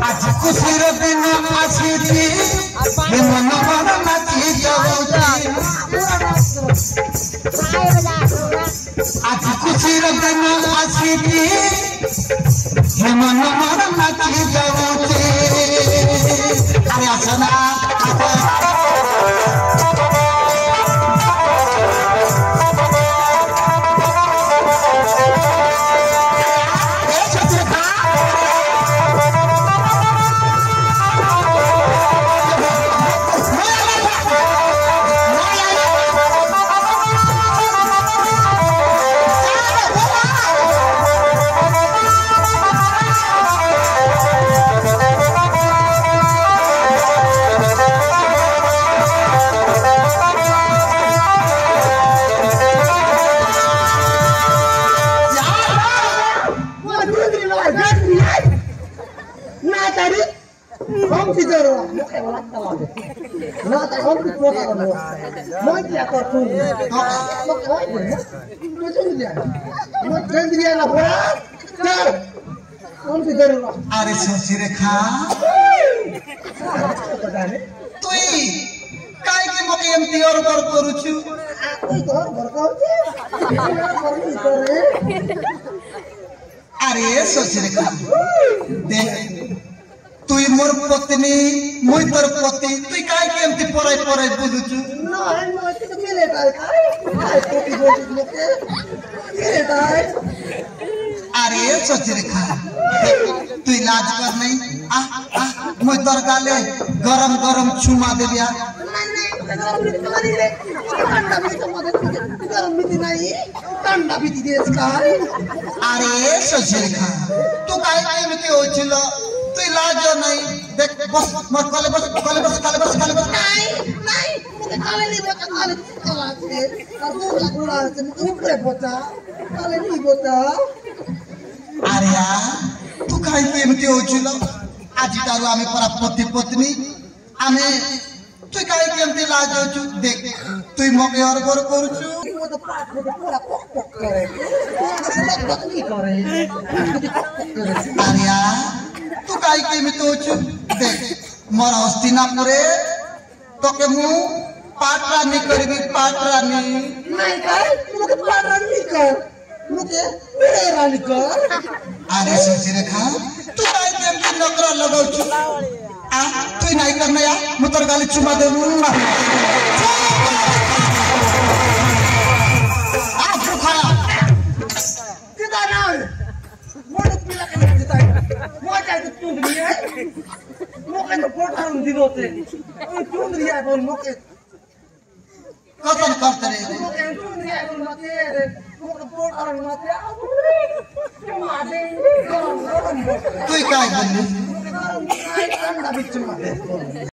आज खुशीर दिन आसी मन मन नाची जाऊँ आज खुशीर दिन आसी मन मन नाची जाऊँ अरे आसना Không thì giờ rồi, nó phải lắc tao rồi. Nó tại không được qua tao rồi. Nói gì à còn cùng. Nó nói gì nữa. Nó chung gì à. Nó chân gì là quá. Chờ. Không thì giờ rồi. Are Sosirekha. Tui kai ke moke emti or bar koruchu. Tui tor bar koruchu. Are Sosirekha. Dekh তুই মোর পত্নী মই তোর পতি তুই কাই কেমতি পরাই পরাই বুঝুছু না মই তো কেলে তাই কাই পতি বলি লোকে কেলে তাই আরে সচিরেখা তুই লাজ কর নাই মই তোর গালে গরম গরম চুমা দেবিয়া ঠান্ডা বিতি দিয়েছ কাই আরে সচিরেখা তুই কাই কেমতি হইছিল তুই লাজো নাই দেখ বস মত কলে বস কালে বস নাই মুকে কালে নি বসা কালে আছে আর দুলা গুড়া আছে মুকে উপরে বসা কালে নি বসা আরে তুই কাই কেমতি হইছিল আজি তারু আমি পরা পতি পত্নী আমি তুই কাই কেমতি লাজ হইছু দেখ তুই মকে অরগর করছু ও তো পাট মতে পুরা পক পক করে কি করে আরে तू काई के में तो देख मोर हस्तिनापुरे तोके मु पाटरानी करबी पाटरानी नहीं कर मुके पाटरानी कर मुके मेरे रानी कर अरे सचिरेखा तू काई के में नकरा लगाउछु तू नहीं करना या मु तोर गाली चुमा देबु खरा किदा ना मोर पिला के जिता मोटा तो चुंदरी है मोके तो पोटा दिनोते चुंदरी है बोल मोके कतन करते रे मोके चुंदरी है बोल मते मोके पोटा मते मादे तू काई बोलू ठंडा बिच मादे